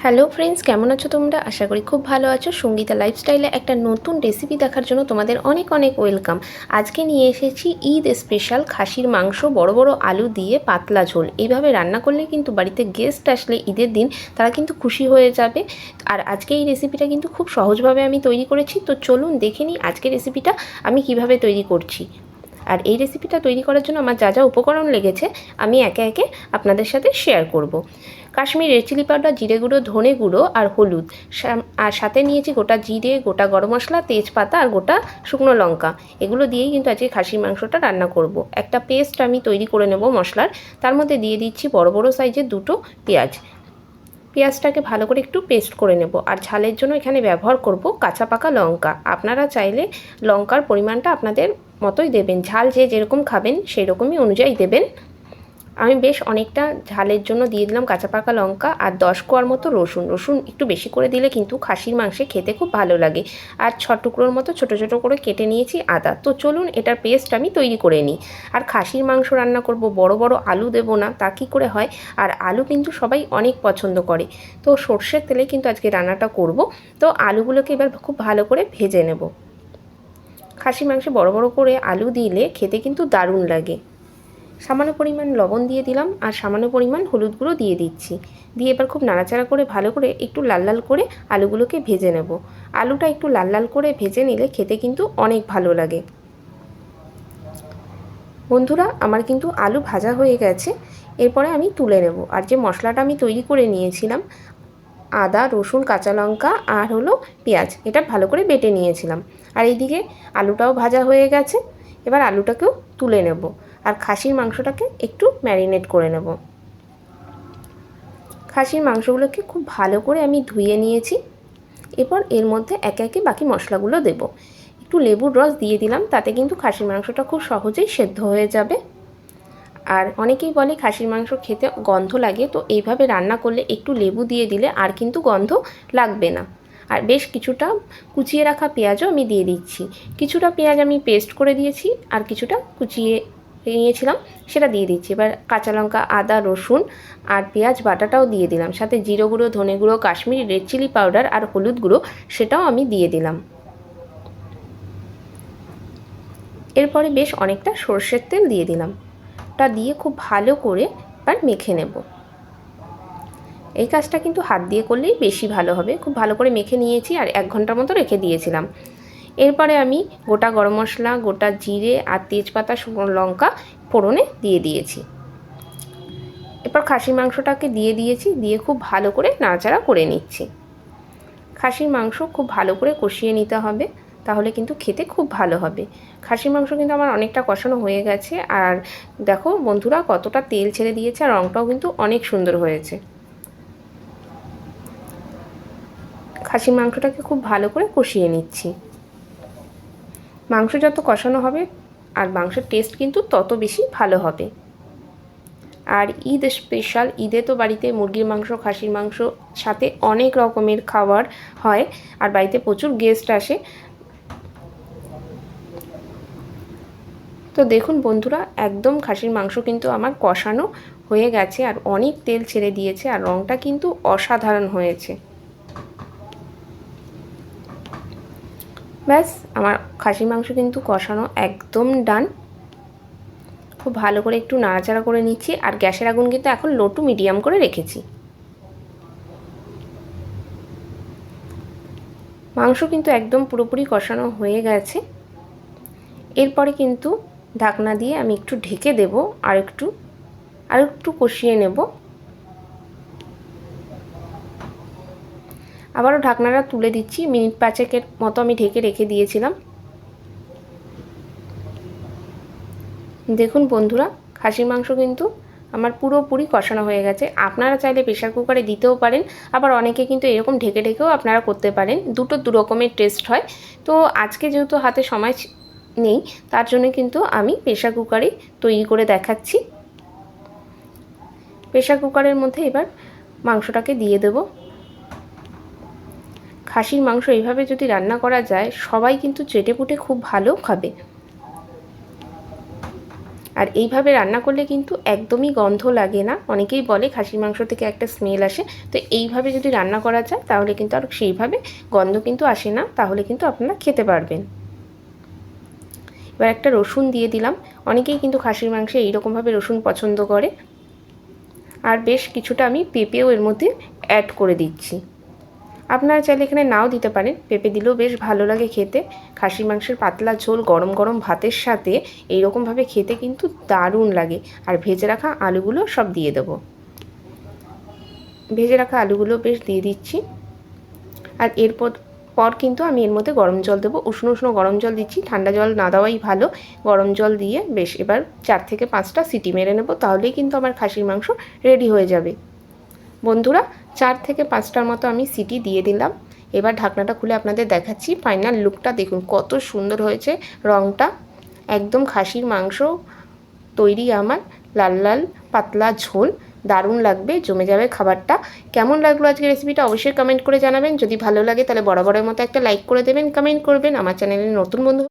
Hello friends, কেমন আছো তোমরা? আশা করি খুব ভালো আছো। সঙ্গীতা লাইফস্টাইলে একটা নতুন রেসিপি দেখার জন্য তোমাদের অনেক অনেক ওয়েলকাম। আজকে নিয়ে এসেছি ঈদ স্পেশাল খাসির মাংস, বড় বড় আলু দিয়ে পাতলা ঝোল। এইভাবে রান্না করলে কিন্তু বাড়িতে গেস্ট আসলে ঈদের দিন তারা কিন্তু খুশি হয়ে যাবে। আর আজকে এই রেসিপিটা কিন্তু খুব সহজভাবে আমি তৈরি করেছি। তো চলুন দেখে নিই আজকের রেসিপিটা আমি কিভাবে তৈরি করছি। আর এই রেসিপিটা তৈরি করার জন্য আমার যা যা উপকরণ লেগেছে আমি একে একে আপনাদের সাথে শেয়ার করব। কাশ্মীরি রেড চিলি পাউডার, জিরে গুঁড়ো, ধনে গুঁড়ো আর হলুদ, আর সাথে নিয়েছি গোটা জিরে, গোটা গরম মশলা, তেজপাতা আর গোটা শুকনো লঙ্কা। এগুলো দিয়েই কিন্তু আজকে খাসির মাংসটা রান্না করব। একটা পেস্ট আমি তৈরি করে নেব মশলার। তার মধ্যে দিয়ে দিচ্ছি বড় বড় সাইজের দুটো পেঁয়াজ। পেঁয়াজটাকে ভালো করে একটু পেস্ট করে নেব। আর ঝালের জন্য এখানে ব্যবহার করব কাঁচা পাকা লঙ্কা। আপনারা চাইলে লঙ্কার পরিমাণটা আপনাদের মতোই দেবেন, ঝাল যে যেরকম খাবেন সেই রকমই অনুযায়ী দেবেন। আমি বেশ অনেকটা ঝালের জন্য দিয়ে দিলাম কাঁচা পাকা লঙ্কা আর 10 কোয়ার মতো রসুন। রসুন একটু বেশি করে দিলে কিন্তু খাসির মাংসে খেতে খুব ভালো লাগে। আর 6 টুকরোর মতো ছোটো ছোটো করে কেটে নিয়েছি আদা। তো চলুন এটার পেস্ট আমি তৈরি করে নিই। আর খাসির মাংস রান্না করব, বড় বড় আলু দেবো না, তা কী করে হয়। আর আলু কিন্তু সবাই অনেক পছন্দ করে। তো সর্ষের তেলে কিন্তু আজকে রান্নাটা করব। তো আলুগুলোকে এবার খুব ভালো করে ভেজে নেব। খাসির মাংসে বড় বড় করে আলু দিলে খেতে কিন্তু দারুণ লাগে। সামান্য পরিমাণ লবণ দিয়ে দিলাম আর সামান্য পরিমাণ হলুদ গুঁড়ো দিয়ে দিচ্ছি। দিয়ে এবার খুব নাড়াচাড়া করে ভালো করে একটু লাল লাল করে আলুগুলোকে ভেজে নেব। আলুটা একটু লাল লাল করে ভেজে নিলে খেতে কিন্তু অনেক ভালো লাগে। বন্ধুরা, আমার কিন্তু আলু ভাজা হয়ে গেছে। এরপরে আমি তুলে নেব। আর যে মশলাটা আমি তৈরি করে নিয়েছিলাম, আদা, রসুন, কাঁচা লঙ্কা আর হলো পেঁয়াজ, এটা ভালো করে বেটে নিয়েছিলাম। আর এইদিকে আলুটাও ভাজা হয়ে গেছে। এবার আলুটাকেও তুলে নেব আর খাসির মাংসটাকে একটু ম্যারিনেট করে নেব। খাসির মাংসগুলোকে খুব ভালো করে আমি ধুয়ে নিয়েছি। এরপর এর মধ্যে একে একে বাকি মশলাগুলো দেব। একটু লেবুর রস দিয়ে দিলাম, তাতে কিন্তু খাসির মাংসটা খুব সহজেই সেদ্ধ হয়ে যাবে। আর অনেকেই বলে খাসির মাংস খেতে গন্ধ লাগে, তো এইভাবে রান্না করলে একটু লেবু দিয়ে দিলে আর কিন্তু গন্ধ লাগবে না। আর বেশ কিছুটা কুচিয়ে রাখা পেঁয়াজও আমি দিয়ে দিচ্ছি। কিছুটা পেঁয়াজ আমি পেস্ট করে দিয়েছি আর কিছুটা কুচিয়ে নিয়েছিলাম সেটা দিয়ে দিচ্ছি। এবার কাঁচা লঙ্কা, আদা, রসুন আর পেঁয়াজ বাটাটাও দিয়ে দিলাম। সাথে জিরে গুঁড়ো, ধনে গুঁড়ো, কাশ্মীরি রেড চিলি পাউডার আর হলুদ গুঁড়ো সেটাও আমি দিয়ে দিলাম। এরপরে বেশ অনেকটা সর্ষের তেল দিয়ে দিলাম। টা দিয়ে খুব ভালো করে এবার মেখে নেব। এই কাজটা কিন্তু হাত দিয়ে করলেই বেশি ভালো হবে। খুব ভালো করে মেখে নিয়েছি আর 1 ঘন্টার মতো রেখে দিয়েছিলাম। এরপরে আমি গোটা গরম মশলা, গোটা জিরে আর তেজপাতা, শুকনো লঙ্কা ফোড়নে দিয়ে দিয়েছি। এরপর খাসির মাংসটাকে দিয়ে দিয়েছি, দিয়ে খুব ভালো করে নাড়াচাড়া করে নিচ্ছি। খাসির মাংস খুব ভালো করে কষিয়ে নিতে হবে, তাহলে কিন্তু খেতে খুব ভালো হবে। খাসির মাংস কিন্তু আমার অনেকটা কষানো হয়ে গেছে। আর দেখো বন্ধুরা, কতটা তেল ছেড়ে দিয়েছে আর রঙটাও কিন্তু অনেক সুন্দর হয়েছে। খাসির মাংসটাকে খুব ভালো করে কষিয়ে নিচ্ছি। মাংস যত কষানো হবে আর মাংসের টেস্ট কিন্তু তত বেশি ভালো হবে। আর ঈদ স্পেশাল, ঈদে তো বাড়িতে মুরগির মাংস, খাসির মাংস সাথে অনেক রকমের খাবার হয় আর বাড়িতে প্রচুর গেস্ট আসে। তো দেখুন বন্ধুরা, একদম খাসির মাংস কিন্তু আমার কষানো হয়ে গেছে আর অনেক তেল ছেড়ে দিয়েছে আর রঙটা কিন্তু অসাধারণ হয়েছে। ব্যাস, আমার খাসির মাংস কিন্তু কষানো একদম ডান। খুব ভালো করে একটু নাড়াচাড়া করে নিচ্ছি আর গ্যাসের আগুন কিন্তু এখন লো টু মিডিয়াম করে রেখেছি। মাংস কিন্তু একদম পুরোপুরি কষানো হয়ে গেছে। এরপরে কিন্তু ঢাকনা দিয়ে আমি একটু ঢেকে দেব আর একটু কষিয়ে নেব। আবারও ঢাকনাটা তুলে দিচ্ছি। মিনিট 5 মতো আমি ঢেকে রেখে দিয়েছিলাম। দেখুন বন্ধুরা, খাসির মাংস কিন্তু আমার পুরোপুরি কষানো হয়ে গেছে। আপনারা চাইলে প্রেসার কুকারে দিতেও পারেন, আবার অনেকে কিন্তু এরকম ঢেকে ঢেকেও আপনারা করতে পারেন। দুটো দু রকমের টেস্ট হয়। তো আজকে যেহেতু হাতে সময় নেই, তার জন্য কিন্তু আমি প্রেসার কুকারে তৈরি করে দেখাচ্ছি। প্রেসার কুকারের মধ্যে এবার মাংসটাকে দিয়ে দেব। খাসির মাংস এইভাবে যদি রান্না করা যায়, সবাই কিন্তু চেটেপুটে খুব ভালো খাবে। আর এইভাবে রান্না করলে কিন্তু একদমই গন্ধ লাগে না। অনেকেই বলে খাসির মাংস থেকে একটা স্মেল আসে, তো এইভাবে যদি রান্না করা যায় তাহলে কিন্তু আর সেইভাবে গন্ধ কিন্তু আসে না, তাহলে কিন্তু আপনারা খেতে পারবেন। এবার একটা রসুন দিয়ে দিলাম। অনেকেই কিন্তু খাসির মাংসে এইরকমভাবে রসুন পছন্দ করে। আর বেশ কিছুটা আমি পেঁপেও এর মধ্যে অ্যাড করে দিচ্ছি। আপনারা চাইলে এখানে নাও দিতে পারেন, পেঁপে দিলেও বেশ ভালো লাগে খেতে। খাসির মাংসের পাতলা ঝোল গরম গরম ভাতের সাথে এইরকমভাবে খেতে কিন্তু দারুণ লাগে। আর ভেজে রাখা আলুগুলো সব দিয়ে দেবো। ভেজে রাখা আলুগুলো বেশ দিয়ে দিচ্ছি। আর এরপর কিন্তু আমি এর মধ্যে গরম জল দেবো। উষ্ণ উষ্ণ গরম জল দিচ্ছি, ঠান্ডা জল না দেওয়াই ভালো। গরম জল দিয়ে বেশ এবার 4 থেকে 5টা সিটি মেরে নেব, তাহলেই কিন্তু আমার খাসির মাংস রেডি হয়ে যাবে। বন্ধুরা 4 থেকে 5টার মতো আমি সিটি দিয়ে দিলাম। এবার ঢাকনাটা খুলে আপনাদের দেখাচ্ছি ফাইনাল লুকটা। দেখুন কত সুন্দর হয়েছে রঙটা। একদম খাসির মাংস তৈরি আমার, লাল লাল পাতলা ঝোল। দারুণ লাগবে, জমে যাবে খাবারটা। কেমন লাগলো আজকের রেসিপিটা অবশ্যই কমেন্ট করে জানাবেন। যদি ভালো লাগে তাহলে বরাবরের মতো একটা লাইক করে দেবেন, কমেন্ট করবেন। আমার চ্যানেলে নতুন বন্ধু